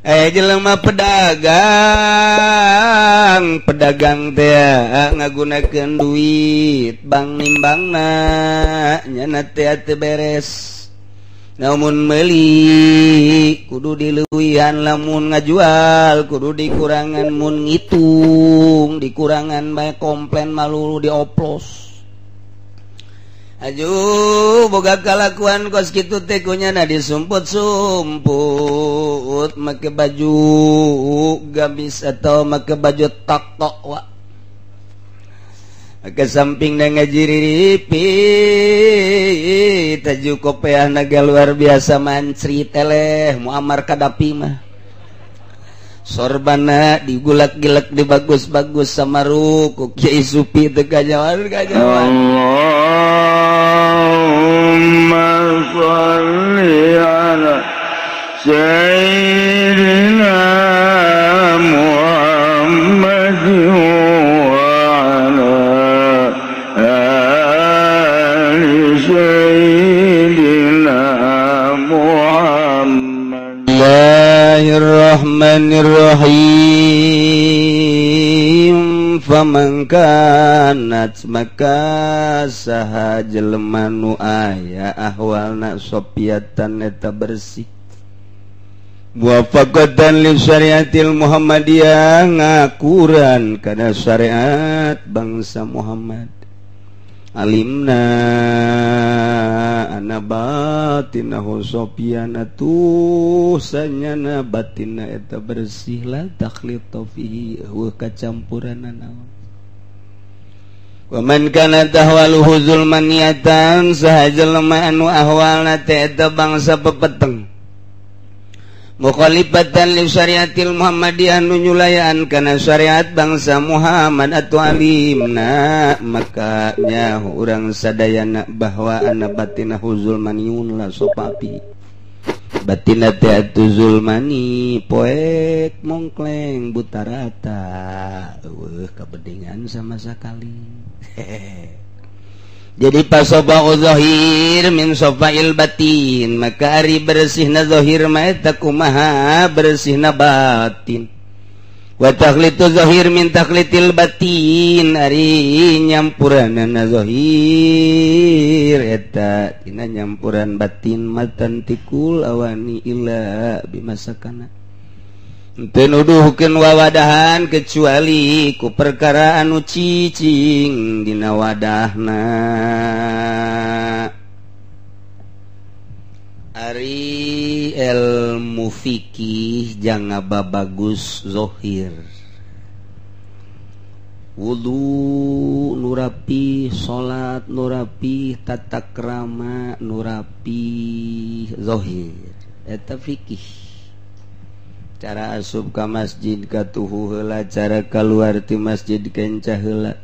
jelema pedagang teh ngagunakeun duit bang nimbangna nyana teh beres. Namun meuli kudu dileuwihan, lamun ngajual kudu dikurangan, mun ngitung dikurangan bae komplain malulu dioplos. Aju boga kalakuan kos kitu teh kunyana disumput-sumput make baju gamis atau make baju tok-tok wa. Ke samping na ngajiripi taju kopeah naga luar biasa mancri teleh muamar kadapi mah sorbana digulak-gilak dibagus-bagus sama ruku Kiai Supi teu kajawan Allahumma sholli ala sayyidina Muhammadin Bismillahirrahmanirrahim. Faman kanat maka saha jelema nu aya ahwalna sopiatan eta bersih muwafaqatan li syariatil Muhammadiyah ngakuran kana syariat bangsa Muhammad. Alimna ana batinahu sopiyana tuh sanyana batina eta bersih la takhlita fihi wa kacampuran naon. Wa man kana tahwaluhu zulmaniyatan sahajalma anu ahwalna teh eta bangsa pepeteng mukhalifatan li syariatil Muhammadiyah nu nyulayaan kana syariat bangsa Muhammad atau alimna maka nyaho urang sadayana bahwa ana batina zulmaniun la sopapi batina teh atu zulmani poek mongkleng buta rata kabedingan sama sekali. Jadi pasobau zahir min sofail batin maka ari bersihna zahir ma eta kumaha bersihna batin wa takhlitu zahir min takhlitil batin ari nyampuranna zahir eta tina nyampuran batin matan tikul awani illa bimasakana teu nuduhkeun wawadahan kecuali ku perkara anu cicing dina wadahna. Ari ilmu fikih janga babagus zahir. Wudu nurapi, salat nurapi, tata krama nurapi zahir. Eta fikih. Cara asup ka masjid katuhu heula, cara keluar ti masjid kencah heula,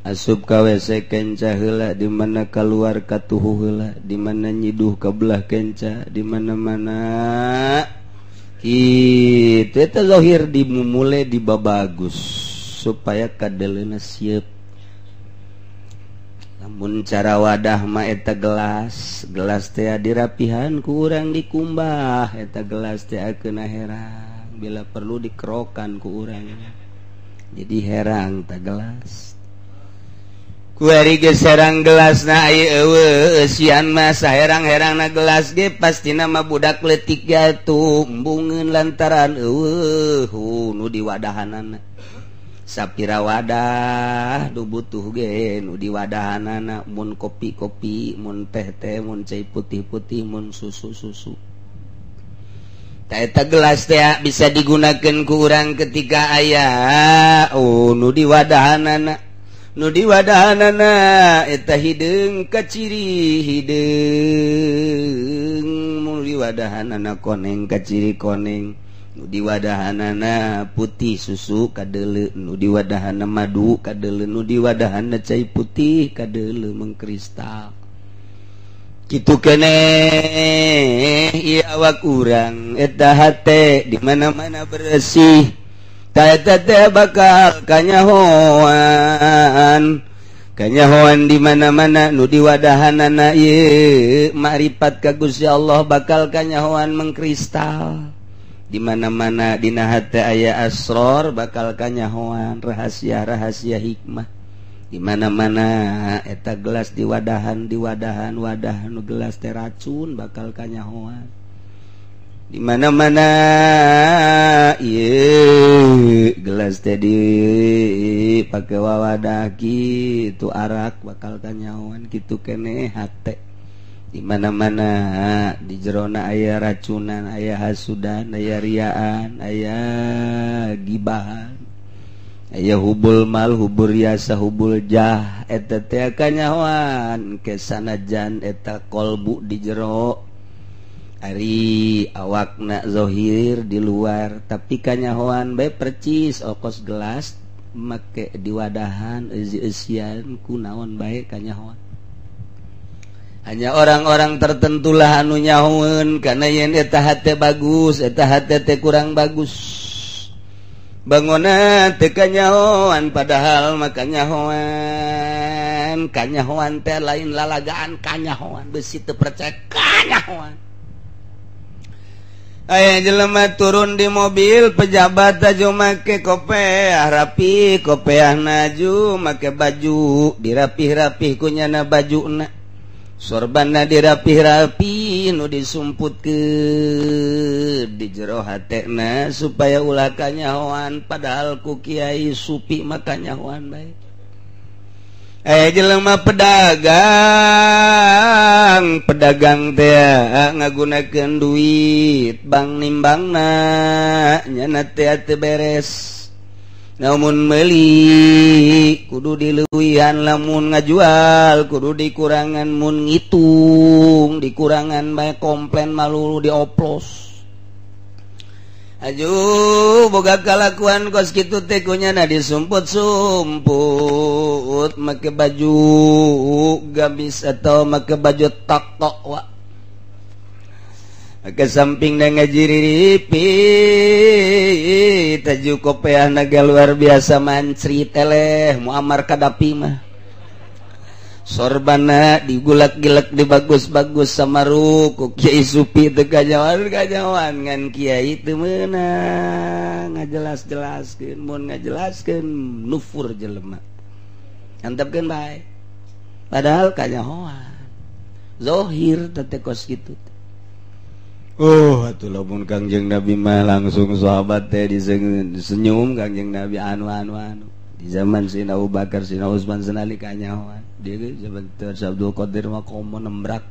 asup ka WC kencah heula, di mana keluar katuhu heula, di mana nyiduh ka belah kencah, di mana-mana kitu eta zahir dimumule dibabagus supaya kadeleuna sieup. Lamun cara wadah mah eta gelas teh dirapihan ku urang dikumbah, eta gelas teh akeuna herang bila perlu dikerokan ku urang jadi herang ta gelas ku ari geus herang gelasna aya eueuh sian mah saherang-herangna gelas ge pastina mah budak leutik atuh embungeun lantaran eueuh nu diwadahanana sapira wadah nu butuh ge nu diwadahanana mun kopi-kopi mun teh-teh mun cai putih-putih mun susu-susu ta eta gelas teh bisa digunakeun ku urang ketika aya nu diwadahanana eta hideung kaciri hideung mun diwadahanana koneng kaciri koneng nu diwadahanana putih susu kadeuleu nu diwadahanana madu kadeuleu nu diwadahanana cai putih kadeuleu mengkristal kitu keneh ieu awak urang eta hate di mana-mana bersih ta eta teh bakal kanyahoan di mana-mana nu diwadahanana ieu makrifat ka Gusti Allah bakal kanyahoan mengkristal. di mana-mana dina hate aya asror bakal kanyahoan rahasia-rahasia hikmah di mana-mana eta gelas di wadahan wadah nu gelas teh racun bakal kanyahoan di mana-mana ieu gelas teh dipake wawadah kitu arak bakal kanyahoan kitu keneh hate di mana-mana di jerona aya racunan aya hasudan aya riaan aya gibahan aya hubul mal hubur yasa hubul jah eta teh kanyahoan kesanajan eta kolbu di jero ari awakna zohir di luar tapi kanyahoan bae percis okos gelas make di wadahan eusi-eusian kunaon bae kanyahoan hanya orang-orang tertentulah anu nyahoeun kana yen eta hate bagus eta hate teh kurang bagus bangunan teh kanyahoan padahal mah kanyahoan teh lain lalagaan kanyahoan besi teu percaya kanyahoan aya jelema turun di mobil pejabat aju make kopeah rapi kopeah naju make baju dirapih-rapih kunyana bajuna sorbanna dirapih-rapih nu disumputkeun di jero hatena supaya ulah kanyahoan padahal ku kiai supi mah kanyahoan bae jelema pedagang teh ngagunakeun duit bang nimbangna nyana teh teu beres namun meuli kudu dileuwihan lamun ngajual kudu dikurangan mun ngitung dikurangan bae komplain malulu dioplos aju boga kalakuan kos kitu teh kunyana disumput-sumput make baju gamis atau make baju tok-tok wa ke samping na ngajiriripi taju kopeah naga luar biasa mancri teleh muamar kadapi mah sorbana digulak-gilak dibagus-bagus sama ruku kiai supi teu kajawan ngan kiai teu meunang ngajelas-jelaskeun mun ngajelaskeun nufur jelema antepkeun bae padahal kanyahoan zohir teh kos kitu. Atuh lamun Kangjeng Nabi mah langsung sahabat teh disenyum Kangjeng Nabi anu di zaman Sina Abu Bakar Sina Utsman senali kanyahoan dia zaman Abdul Qadir mah komo nembrak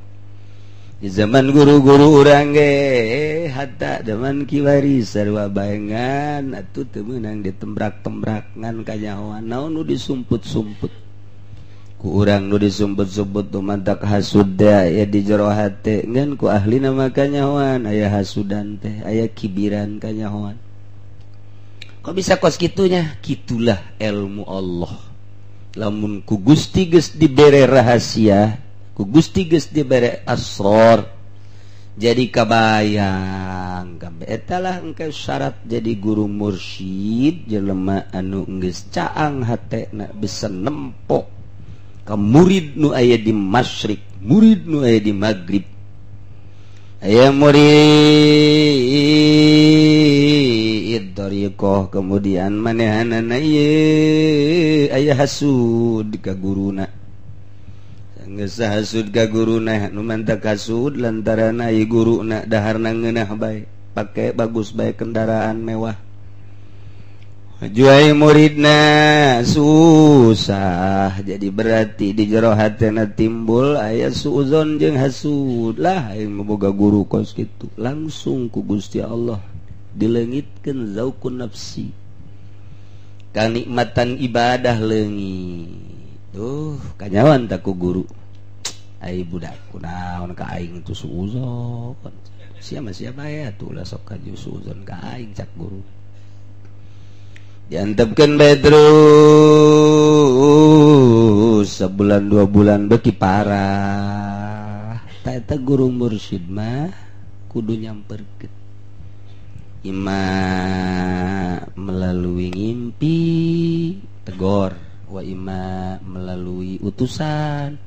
di zaman guru-guru urang ge hatta zaman kiwari sarua baengan atuh teu meunang ditembrak-tembrak ngan kanyahoan naon nu disumput-sumput ku urang nu disumput-sumput tu mantak hasud teh aya di jero hate ngan ku ahli nama kanyahoan aya hasudan teh aya kibiran kanyahoan kok bisa kos kitunya kitulah ilmu Allah lamun ku Gusti geus dibere rahasia ku Gusti geus dibere asror jadi kabayang kabeh eta lah engke syarat jadi guru mursyid jelema anu geus caang hatena bisa nempok ka murid nu aya di masyrik murid nu aya di maghrib aya murid dariqah kemudian manehanana ieu aya hasud ka guruna geus hasud ka guruna nu mantak hasud lantaran aya guruna daharna ngeunah bae pake bagus bae kendaraan mewah juai muridna susah jadi berarti di jero hatena timbul aya suuzon jeung hasud lah aing boga guru kos kitu langsung ku Gusti Allah dileungitkeun zaukun nafsi kanikmatan ibadah leungit kanyawan tak ku guru ai budak kunaon ka aing tu suuzon siapa ya tuh lah sok kaju suuzon ka aing cak guru diantepkeun bae terus sebulan 2 bulan beki parah ta eta guru mursyid mah kudu nyamperkeun ima melalui ngimpi tegor wa ima melalui utusan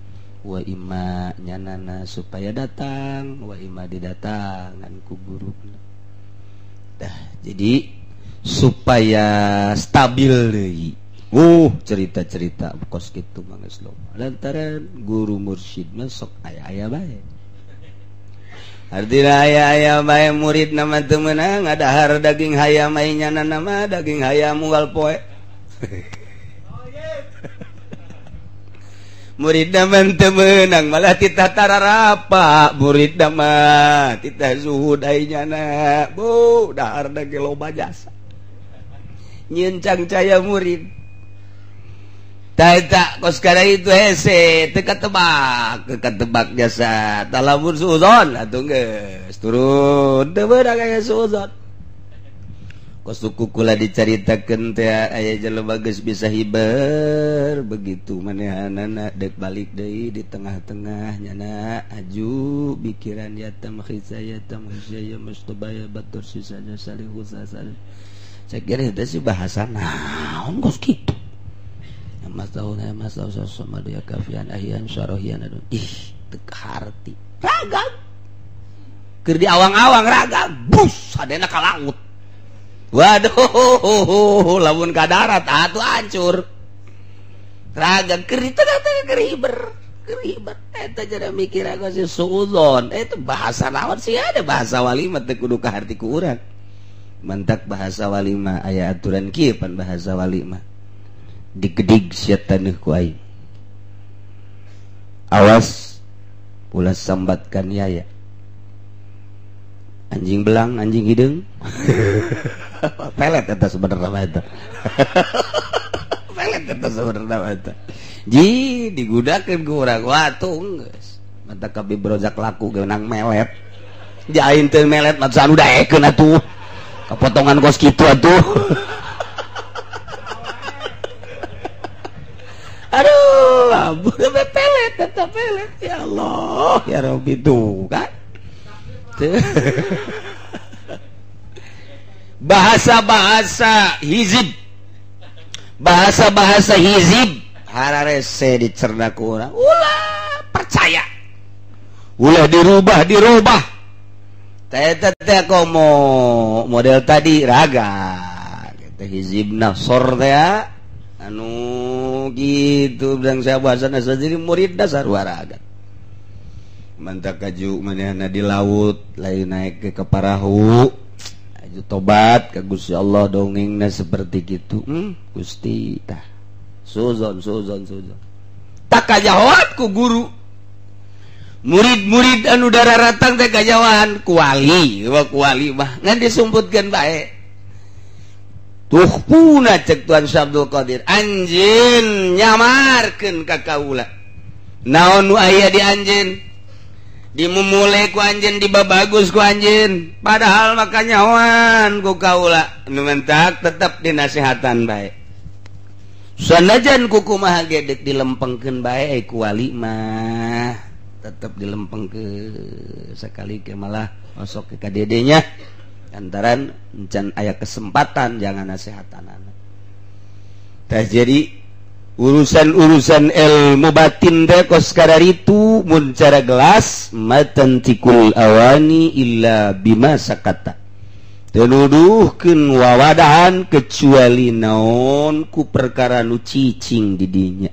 wa ima nyanana supaya datang wa ima didatangan ku guru Jadi supaya stabil deui. Cerita-cerita kos kitu mah geus loba. Lantaran guru mursyid mah sok aya-aya bae. Artina aya-aya bae murid nama teu meunang ngadahar daging hayam ainyana nama daging hayam unggal poe. Murid nama teu meunang malah titah tararapa murid nama titah zuhud ainyana. Bu dahar daging loba jasa. Nyencang caya murid. Tak kos kada itu hese teka tebak jasa talamun suuzon atuh geus turun teu beurang aya suuzon kos suku kula dicaritakeun teh aya jelema geus bisa hiber begitu manehanana dek balik deui di tengah-tengah nyana aju pikiran yatam khizayat khizaya mustabaya batur sisanya salihu sasal saya kira itu sih bahasa naon kos kitu Mas tahu sama dia kafian ahian syarahian aduh teu harti raga keur di awang-awang raga bus hadena ka laut waduh lamun ka darat atuh hancur raga keur di tengah-tengah keriber eta jadi mikir aku si suuzon itu bahasa naon sih ada bahasa walimah teu kudu ka harti ku urang mantak bahasa walimah aya aturan kieu pan bahasa walimah digedig syaitan ku aing awas ulah sambatkan yaya anjing belang anjing hidung pelet eta sebenarnya mah eta pelet eta sebenarnya mah eta ji digudakeun ku urang watung geus mata kabeh brojak laku geunang melet jain teu melet mah sanu daekeun atuh kapotongan kos kitu atuh. Aduh, abu pelet, tetap pelet. Ya Allah, ya Rabbi tuh kan. Bahasa-bahasa hizib. Bahasa-bahasa hizib hararese dicerna ku urang. Ulah percaya. Ulah dirubah. Teh komo model tadi raga. Kita hizib nasor teh anu gitu bilang saya bahasana jadi murid dasar waraga mantak kaju manehna di laut lain naik ke perahu aju tobat ka Gusti Allah dongengna seperti gitu Gusti tah suzon tak kajawab ku guru murid-murid anu dararatang teh kajawahan kuali mah ngan disumputkeun bae tuh puna cek Tuan Syabdul Qadir anjeun nyamarkeun ka kaula naon nu aya di anjeun dimumule ku anjeun dibabagus ku anjeun padahal maka nyawan ku kaula nu mentak tetep dinasehatan bae sanajan ku kumaha gedek dilempengkeun bae ku wali mah tetep dilempengkeun sakali ke malah masuk ke kadedenya antaran encan aya kesempatan jangan nasehatan anak. Tah jadi urusan ilmu batin teh kos kadaritu mun cara gelas matantikul awani illa bima sakata. Teu nuduhkeun wawadahan kecuali naon ku perkara nu cicing di dinya.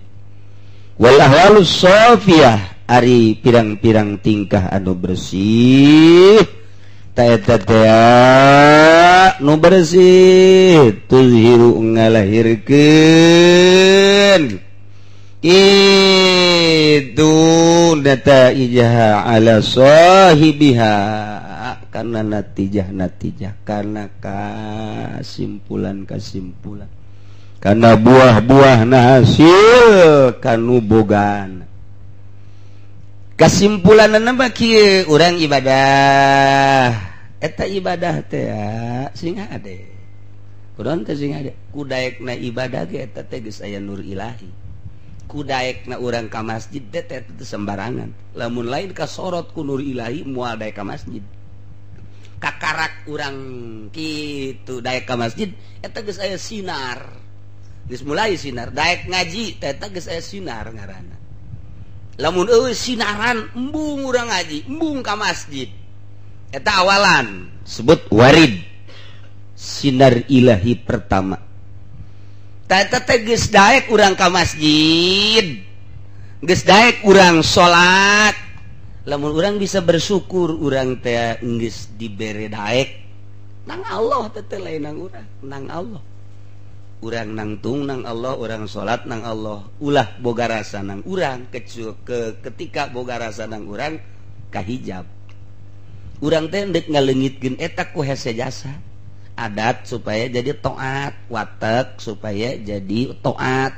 Wal ahwalus shafiyah ari pirang-pirang tingkah anu bersih eta nu bersih tuzhiru ngalahirkeun itu data ijah ala sahibiha karena natijah karena kesimpulan karena buah-buah hasil kanu bogan kesimpulanna mah kieu urang ibadah eta ibadah teh sing hade kunaon teh sing hade kudaekna ibadah ge eta teh geus aya nur ilahi kudaekna urang ka masjid teh teu sembarangan lamun lain kasorot ku nur ilahi moal daek ka masjid kakarak urang kitu daek ka masjid eta geus aya sinar geus mulai sinar daek ngaji teh eta geus aya sinar ngaranna lamun sinaran embung urang ngaji embung ka masjid eta awalan sebut warid sinar ilahi pertama. Tata teh geus daek urang ka masjid, geus daek urang salat. Lamun urang bisa bersyukur urang teh geus dibere daek nang Allah, teh lain nang urang, nang Allah. Urang nangtung nang Allah, urang salat nang Allah. Ulah boga rasa nang urang ketika boga rasa nang urang kahijab. Urang teh endek ngaleungitkeun eta ku hese jasa. Adat supaya jadi taat, watek supaya jadi taat.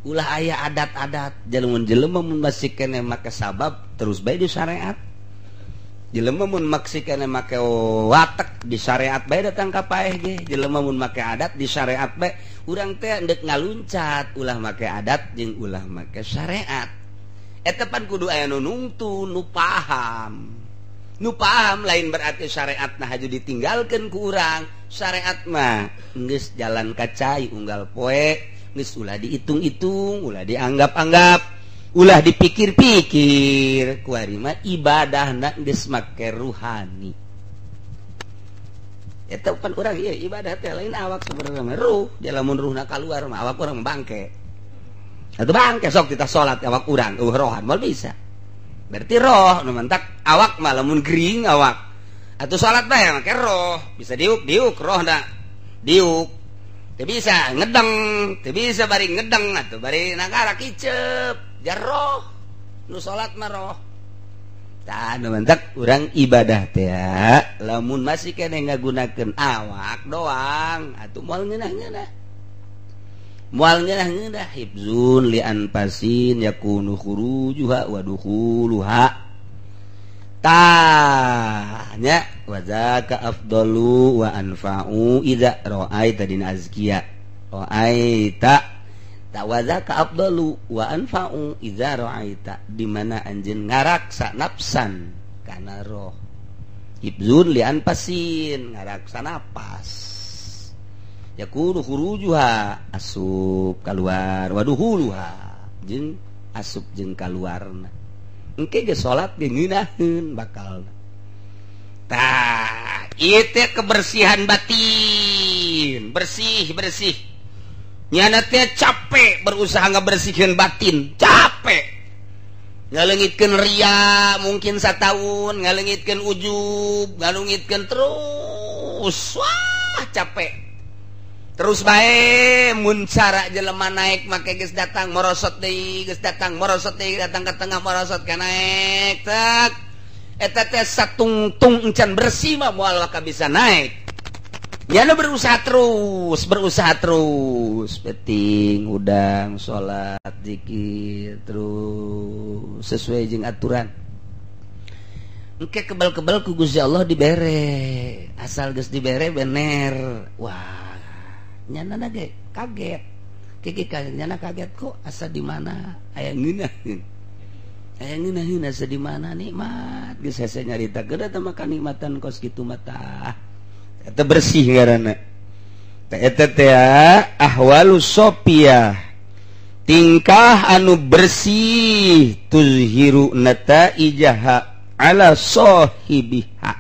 Ulah aya adat-adat, jelema mun masih keneh make sabab terus bae di syariat. Jelema mun maksikeun make watek di syariat bae datang ka paeh ge. Jelema mun make adat di syariat bae. Urang teh endek ngaluncat ulah make adat jeung ulah make syariat. Eta pan kudu aya nu nungtun, nu paham. Nu paham lain berarti syariat nah haju ditinggalkeun ku urang. Syariat mah geus jalan kacai unggal poe, geus ulah dihitung-hitung, ulah dianggap-anggap, ulah dipikir-pikir. Kuari mah ibadahna geus make ruhani. Eta pan urang ieu ibadah teh lain awak sebenarnya ruh, lamun ruhna kaluar mah awak urang bangke. Atuh bangke sok kita salat awak urang rohan moal bisa. Berarti roh nu mentak awak mah lamun gering awak. Atuh salat bae make roh, bisa diuk rohna. Diuk. Teu bisa ngedeng, teu bisa bari ngedeng atuh bari nagara kicep, jar roh. Nu salat mah roh. Tah nu mentak urang ibadah teh lamun masih keneh ngagunakeun awak doang, atuh moal ngeunah-ngeunah. Moal ngeunah-ngeunah hibzun li anfasin yakunu khurujuha wa dukhuluha. Tanya wa zaka afdalu wa anfa'u idza ra'aita din azkiya. Ra'aita ta wa zaka afdalu wa anfa'u idza ra'aita, di mana anjeun ngaraksa nafsan kana roh. Hibzun li anfasin ngaraksa napas. Yakunu khurujuha asup keluar wa dukhuluha jeung asup jeung kaluarna. Engke ge salat ge ngeunaheun bakal. Tah, ieu teh kebersihan batin, bersih. Nyana teh capek berusaha ngabersihkeun batin, capek. Ngaleungitkeun ria mungkin satahun, ngaleungitkeun ujub, ngaleungitkeun terus. Wah, capek. Terus bae mun cara jelema naik make geus datang morosot deui, datang ke tengah morosot ka naik tek. Eta teh satungtung encan bersih mah moal ka bisa naik. Nyana berusaha terus, penting udang salat zikir terus sesuai jeung aturan. Engke kebal-kebal ku Gusti Allah dibere, asal geus dibere bener. Wah, nyana ge kaget. Nyana kaget kok asa di mana aya ngeunaheun. Aya ngeunaheun asa di mana nikmat. Geus hese nyaritakeun eta mah kanikmatan kos kitu mah tah. Eta bersih ngaranna. Eta teh ahwalus sofiyah. Tingkah anu bersih tuzhiru nataijaha ala sahibiha.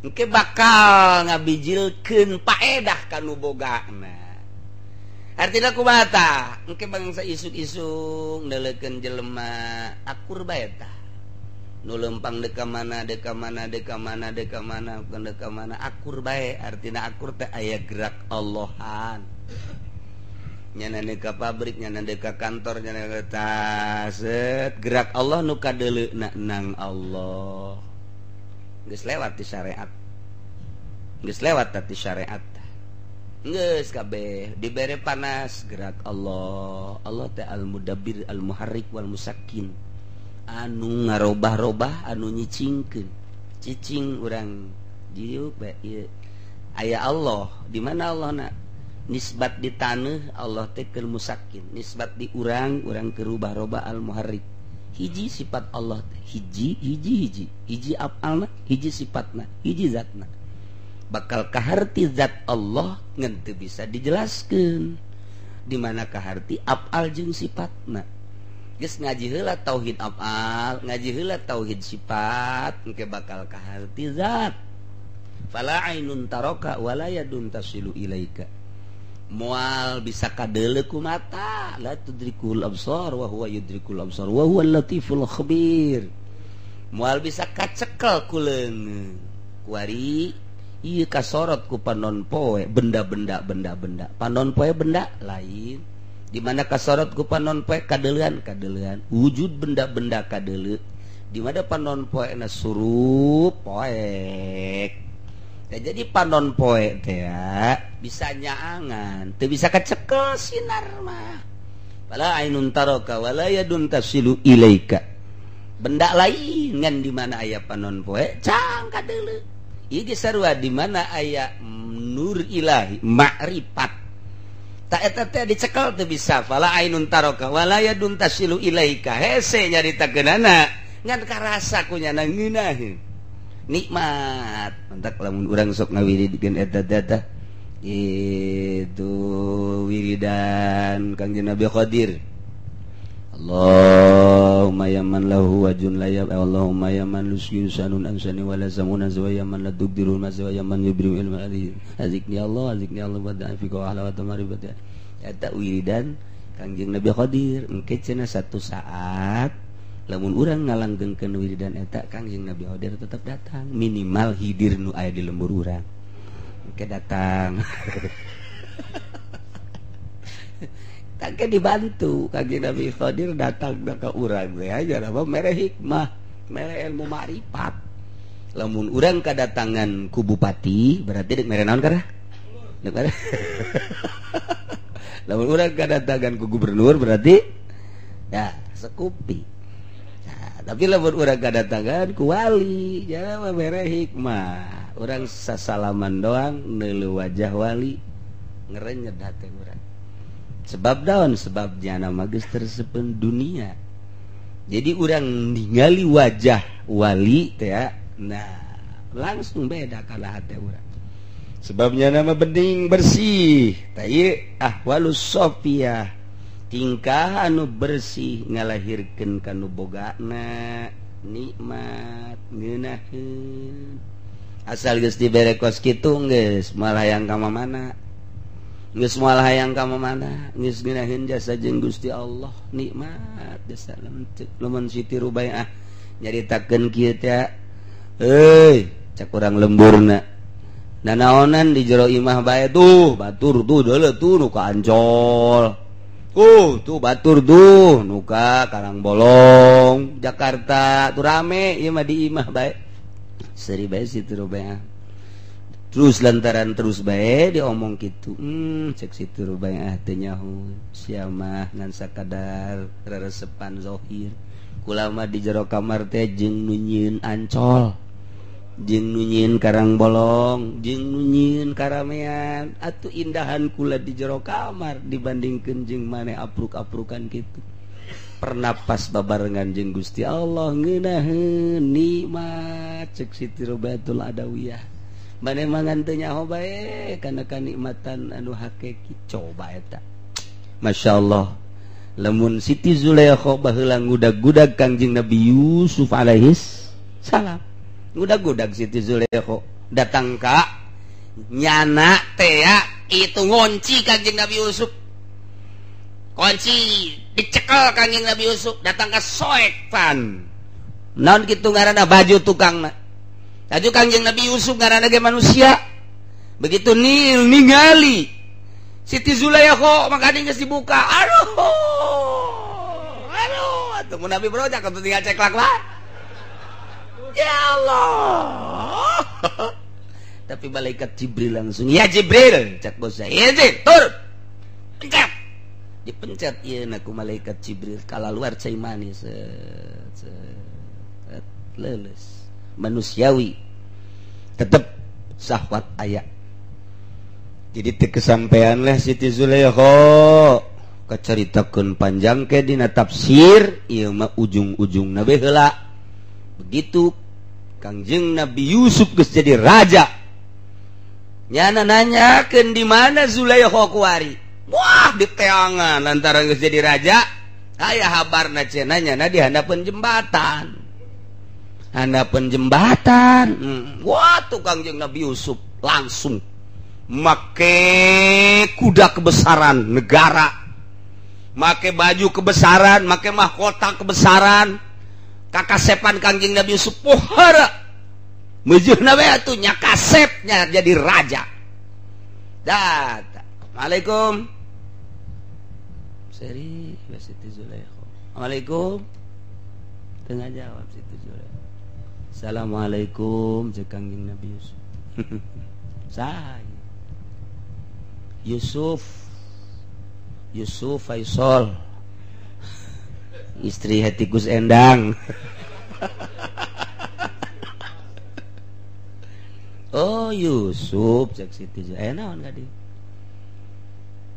Engke bakal ngabijilkeun paedah kanu bogana. Artina kumaha tah? Engke bangsa isuk-isuk neuleukeun jelema akur bae tah. Nu lempang deka mana akur bae. Artina akur teh aya gerak Allahan. Nyana deka pabrik, nyana deka kantor, nyana deka set gerak Allah nu kadeuleuna nang Allah. Geus lewat di syariat. Geus lewat di syariat. Geus kabeh dibere panas gerak Allah. Allah teh al-mudabbir al-muharrik wal musakkin. Anu ngarobah-robah, anu nyicingkeun. Cicing urang dieu bae ieu. Aya Allah, di mana Allahna? Nisbat di taneuh Allah teh keur musakkin. Nisbat di urang keur rubah-robah al-muharrik. Hiji sifat Allah hiji afalna, hiji sifatna, hiji zatna. Bakal kaharti zat Allah ngan teu bisa dijelaskeun. Di mana kaharti afal jeung sifatna. Geus ngaji heula tauhid afal, ngaji heula tauhid sifat, engke bakal kaharti zat. fala ainun taraka wala yadun tasilu ilaika. Moal bisa kadele ku mata, la tudrikul absar wa huwa yudrikul absar wa huwa latiful khabir. Moal bisa kacekel ku leungeun. Kuari ieu kasorot ku panon poe benda-benda. Panon poe benda lain. Di mana kasorot ku panon poe kadeulean. Wujud benda-benda kadeuleu. Di mana panon poe na surup poek. Ya, jadi panon poe teh bisa nyaangan, teu bisa kacekel sinar mah. Fala ainun taraka wala yadun tasilu ilaika. Benda lain ngan di mana aya panon poe cang kadeuleu. Ieu sarua di mana aya nur ilahi, makrifat. Tak eta teh dicekel teu bisa. Fala ainun taraka wala yadun tasilu ilaika. Hese nyaritakeunana ngan karasa kunyana ngeunaheun. Nikmat mantak lamun urang sok ngawiridkeun eta itu wiridan Kangjeng Nabi Khadir. Allahumma yaman lahu wajun layab Allahumma yaman luskin sanun ansani wala samuna wa yaman la tubdirul maswa yaman yubrim ilma azikni Allah bad'a fi qawla wa tamaribat. Eta wiridan Kangjeng Nabi Khadir engke cenah satu saat lamun urang ngalanggengkeun wiridan eta Kangjeng Nabi Khadir tetap datang, minimal hidir nu aya di lembur urang engke datang. Tangke dibantu Kangjeng Nabi Khadir datang ka urang teh aja apa mere hikmah, mere ilmu makrifat. Lamun urang kadatangan ku bupati berarti deuk mere naon karah? Deuk karah. Lamun urang kadatangan ku gubernur berarti ya sekupi. Tapi lamun urang kadatangan ku wali, jangan mere hikmah. Urang sasalaman doang neuleuh wajah wali ngerenyed hate urang. Sebab daun sebabnya nama geus tersepen dunia. Jadi urang ningali wajah wali teh ya. Nah, langsung beda kana hate urang. Sebabnya nama bening bersih. Tah ieu ahwalus sofiyah. Tingkah anu bersih ngalahirkeun kanu bogana nikmat ngeunaheun. Asal geus dibere kos kitu geus moal hayang ka mana. Geus moal hayang ka mana, geus ngeunaheun jasa jeung Gusti Allah nikmat jasa lamun Siti Rubaiah nyaritakeun kieu teh. Euy, cak urang lemburna. Nanaonan di jero imah bae tuh, batur tuh deuleu tuh nu ka Ancol. Tuh batur tuh nuka Karangbolong Jakarta tuh rame ieu mah di imah bae seri bae Siti Rubaiah. Terus lantaran terus bae diomong kitu cek Siti Rubaiah teh nyaho sia mah ngan sakadar reresepan zahir kula mah di jero kamar teh jeung nu nyieun Ancol jeung nu nyieun Karangbolong jeung nu nyieun karamean atuh indahan kula di jero kamar dibandingkeun jeung mane apruk-aprukan kitu. Pernapas babarengan jeung Gusti Allah ngeunaheun nikmat cek Siti Rubaiatul Adawiyah. Mane mangan teu nyaho bae kana kanikmatan anu hakiki coba eta. Masyaallah. Lamun Siti Zulaikha baheula ngudag-gudag Kangjeng Nabi Yusuf alaihis salam. Ngudag-gudag Siti Zulaikha datang ka nyana teh ya itu ngunci Kangjeng Nabi Yusuf. Kunci dicekel Kangjeng Nabi Yusuf datang ka soekpan. Naon kitu ngaranna baju tukangna. Baju Kangjeng Nabi Yusuf ngaranna ge manusia. Begitu ningali Siti Zulaikha maka geus dibuka. Aduh atuh mun Nabi brojak atuh tinggal ceklak lah. Ya Allah. Tapi malaikat Jibril langsung, "Ya Jibril," cak bos saya. "Ya Jibril, turun." Pencet. Dipencet ieu na ku malaikat Jibril kala luar cai manis. Leuleus. Manusiawi. Tetep syahwat aya. Jadi teu kesampean leh Siti Zulaikha kacaritakeun panjang ke dina tafsir ieu mah ujung-ujungna bae heula. Begitu Kangjeng Nabi Yusuf geus jadi raja. Nyana nanyakeun di mana Zulaikha kuari. Wah, di teangan lantaran geus jadi raja. Aya habarna cenah nyana di handapeun jembatan. handapun jembatan. Wah, tukang jeung Nabi Yusuf langsung make kuda kebesaran negara, make baju kebesaran, make mahkota kebesaran, kakasepan kangjeng Nabi Yusuf pohara meujeuna we atuh nya kasepnya jadi raja. Assalamualaikum. Seri Siti Zulaikha. Assalamualaikum. Tengah jawab Siti Zulaikha. Assalamualaikum cek kangjeng Nabi Yusuf. Saya Yusuf Faisal, istri Hetikus Endang. Oh Yusuf cek Siti naon kadi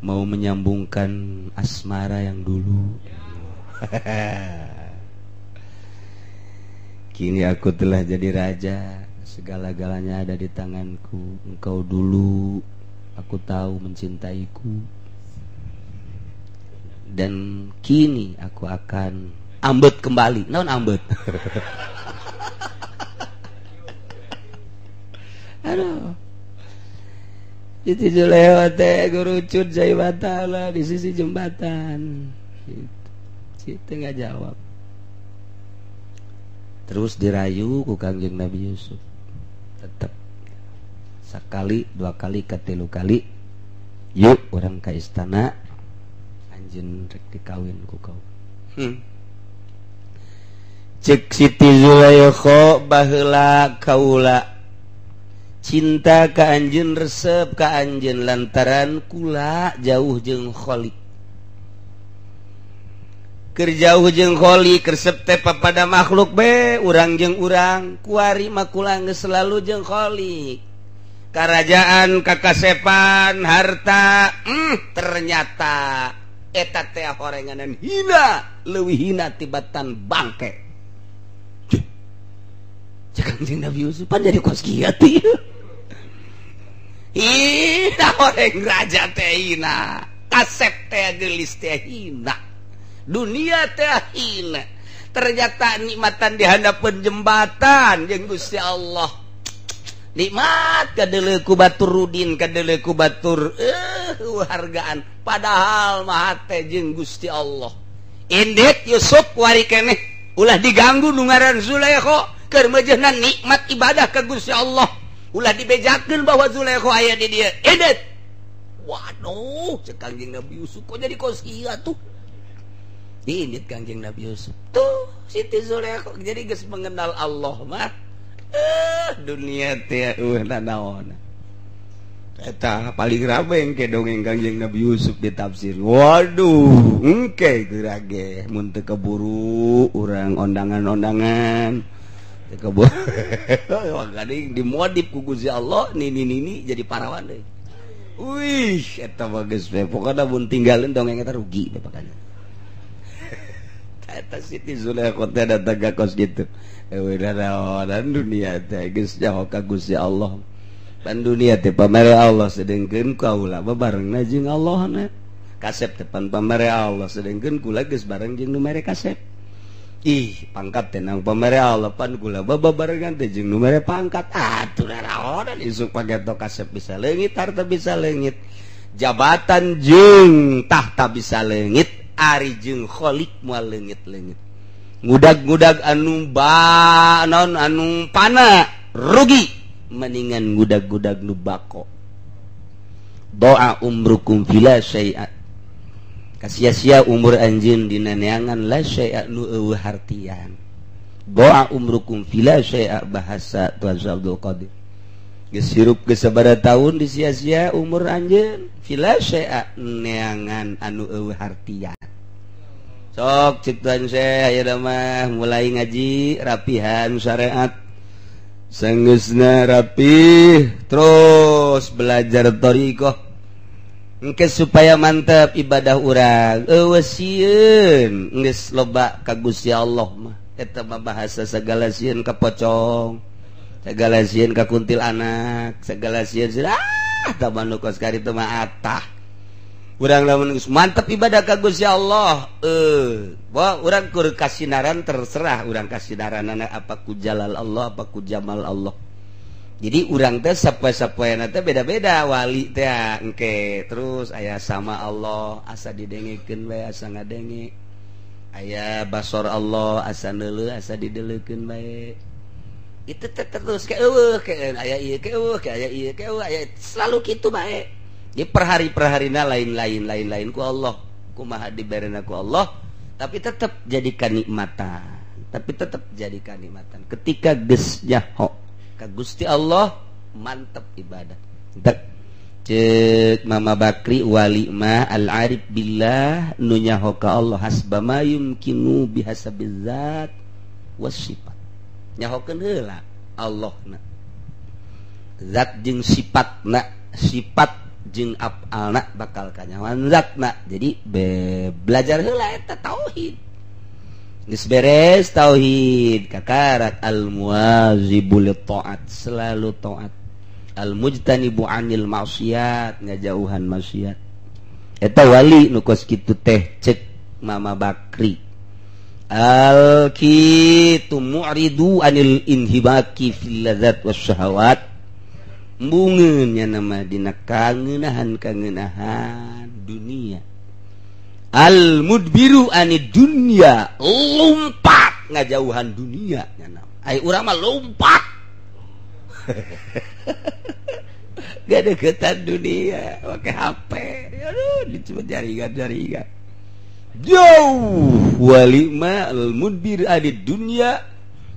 mau menyambungkan asmara yang dulu. Kini aku telah jadi raja, segala-galanya ada di tanganku. Engkau dulu aku tahu mencintaiku, dan kini aku akan ambet kembali. Naon ambet? Aduh, itu lewat gurucut jai batala di sisi jembatan. Kita nggak jawab. Terus dirayu ku kangjeng Nabi Yusuf. Tetap sekali, dua kali, ketilu kali. Yuk orang ke istana, anjeun rek dikawin ku kau. Cek Siti Zulaikha baheula kaula cinta ka anjeun, resep ka anjeun lantaran kula jauh jeung Kholik. Keur jauh jeung Kholik, resep teh pada makhluk be, urang jeung urang, kuari mah kula geus selalu jeung Kholik. Kerajaan, kakasepan, harta, ternyata eta teh horenganan hina, leuwih hina tibatan bangke. Cek Kangjeng Nabi Yusuf pan jadi kos kieu teh. Hina horeng raja teh hina, kasep teh geulis teh hina, dunia teh hina. Ternyata nikmatan di handapeun jembatan jeung Gusti Allah. Nikmat kadeuleu ku batur rudin, kadeuleu ku batur hargaan, padahal mah teh jeung Gusti Allah. Indik Yusuf wari keneh ulah diganggu nu ngaran Zulaikha keur meujeuhna nikmat ibadah ka Gusti Allah. Ulah dibejakeun bahwa Zulaikha aya di dieu. Indik. Waduh, cek Kangjeng Nabi Yusuf kok jadi kos kieu tuh. Diinit Kangjeng Nabi Yusuf. Tuh, Siti Zulaikha jadi geus mengenal Allah mah. Dunia teh nanaon. Eta paling rame engke dongeng Kangjeng Nabi Yusuf ditafsir. Waduh, engke gerage mun teu keburu urang ondangan-ondangan. Teu keburu. Gading dimodif ku Gusti Allah nini jadi parawan deui. Wih, eta bagus we. Pokona mun tinggalin dongeng eta rugi we pakana. Eta Siti Zulaikha teh datang ka kos gitu. Dan dunia teh geus nyaho ka Gusti Allah. Pan dunia teh pamere Allah sedengkeun kaula babarengna jeung Allahna. Kasep teh pan pamere Allah sedengkeun kula geus bareng jeung nu mere kasep. Ih, pangkat teh nang pamere Allah pan kula babarengan teh jeung nu mere pangkat. Atuh naon isuk pageto kasep bisa leungit, harta bisa leungit. Jabatan jeung tahta bisa leungit, ari jeung Kholik moal leungit-leungit. Ngudag-ngudag anu non anu pana rugi mendingan ngudag-ngudag nu bako. Doa umrukum fila syai'a, kasia-sia umur anjeun dina neangan la syai'a nu eueuh hartian. Doa umrukum fila syai'a bahasa Tuan Abdul Qadir. Geus hirup geus sabaraha taun disia-sia umur anjeun fila syai'a neangan anu eueuh hartian. Sok ciptaan saya ya mah mulai ngaji rapihan syariat sanggeusna rapih terus belajar thariqah engke supaya mantap ibadah urang eueuh sieun geus loba ka Gusti Allah mah eta mah bahasa sagala sieun ka pocong, sagala sieun ka kuntil anak, sagala sieun tah manu kos kari teh mah atah. urang lamun mantep ibadah ka Gusti Allah urang kur kasinaran terserah urang kasinaranana apa ku jalal Allah apa ku jamal Allah. Jadi urang teh sapoe-sapoeana teh beda-beda wali teh engke terus aya sama Allah asa didengekeun bae asa ngadenge aya basor Allah asa neuleuh asa dideleukeun bae itu teh terus ke eueuh ke aya ieu ke eueuh ke aya ieu ke eueuh aya selalu kitu bae. Di perhari-perharina lain-lain ku Allah kumaha diberena ku Allah tapi tetap jadikan nikmatan ketika geus nyaho ka Gusti Allah mantep ibadah cek Mama Bakri wali ma al-arif billah nu nyaho ka Allah hasba ma yumkinu bihasabiz zat wasifat nyahokeun heula Allahna zat jeung sifatna sifat jeung af'alna bakal kanyawan zatna. Jadi belajar heula eta tauhid. Geus beres tauhid kakarak al-muwazibu lit-taat selalu taat. Al-mujtanibu 'anil ma'siyat ngajauhan maksiat. Eta wali nu kos kitu teh cek Mama Bakri. Al-kitu mu'ridu 'anil inhibaki fil ladzat wasyahawat. Bungeunnya nama dina kangenahan dunia. Al mudbiru anid dunya lompat ngajauhan dunia nya nama. Ai urang mah lompat. Gak deketan dunia pakai HP. Aduh dicoba jaringan. Jauh wali ma al mudbir anid dunya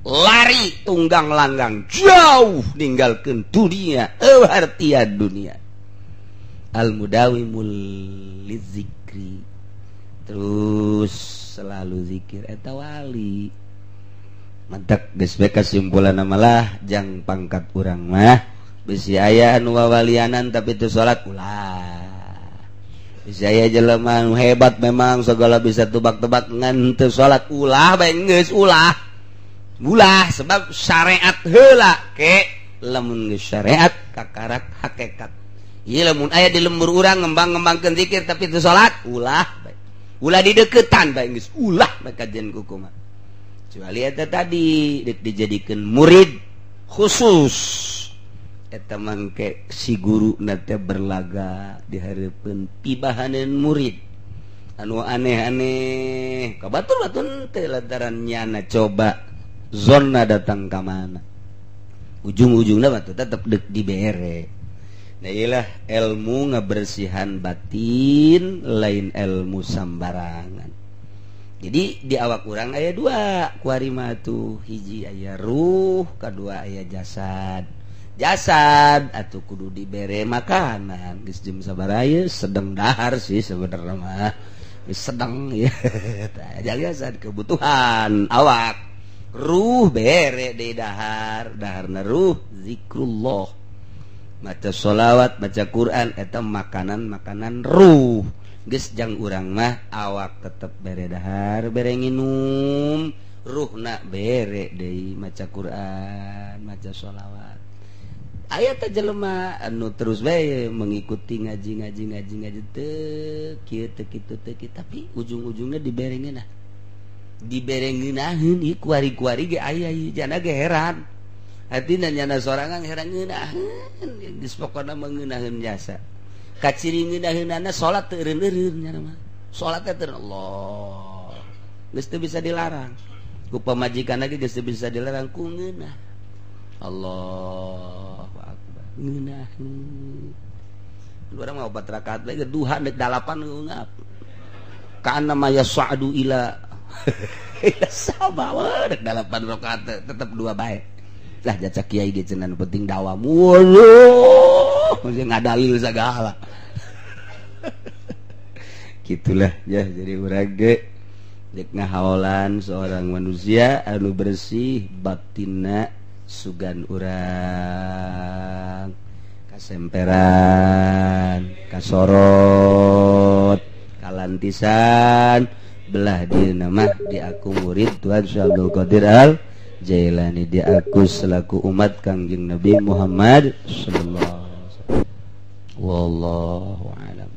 lari tunggang langgang jauh ninggalkeun dunia artian dunia. Al mudawimul lizikri terus selalu zikir eta wali mantap geus bae kesimpulanna malah jang pangkat urang mah bisi aya anu wawalianan tapi teu salat ulah bisi aya jelema anu hebat memang segala bisa tebak-tebak ngan teu salat ulah bae geus ulah sebab syariat heula ke lamun geus syariat kakarak hakikat. Ieu lamun aya di lembur urang ngembang-ngembangkeun zikir tapi teu salat ulah bae. Ulah di deukeutan bae geus ulah bae kajian kumaha. Kecuali eta tadi deuk dijadikeun murid khusus. Eta mangke si guru na teh berlaga di hareupeun pibahaneun murid. Anu aneh-aneh kabatur-batur teh lantaran nyana coba zona datang ke mana ujung-ujungnya batu tetap dek dibere. Nah iyalah ilmu ngebersihan batin lain ilmu sambarangan. Jadi di awak urang aya dua kuarima tuh hiji aya ruh kedua aya jasad atuh kudu dibere makanan geus jam sabaraha sedang dahar sih sebenarnya mah sedang ya jasad kebutuhan awak ruh bere di daharna ruh zikrullah maca sholawat baca Quran eta makanan ruh geus jang urang mah awak tetep bere dahar bere nginum ruhna bere deui maca Quran maca sholawat aya teh jelema anu terus bae mengikuti ngaji teu kieu teu kitu tapi ujung-ujungna diberengeunna diberengeunaheun ieu kuari-kuari ge aya ieu jana ge heran hatina nyana sorangan heran ngeunaheun geus pokona meungeunaheun jasa kaciri ngeunaheunana salat teu eureun-eureun nyana mah salat teh teu Allah geus teu bisa dilarang ku pamajikanna ge geus teu bisa dilarang ku ngeunah Allahu akbar ngeunaheun urang mah 4 rakaat bae duha deuk 8 ngap kana maya sa'du ila sama dek 8 rakaat tetap 2 bae lah jaca kiai ge cenah penting dakwah waduh masih ngadalil segala gitulah ya. Jadi urang ge dek ngahaolan seorang manusia anu bersih batinna sugan urang kasemperan kasorot kalantisan belah dina mah di aku murid Tuhan Syekh Abdul Qadir Al Jailani, di aku selaku umat Kangjeng Nabi Muhammad sallallahu alaihi wasallam. Wallahu a'lam.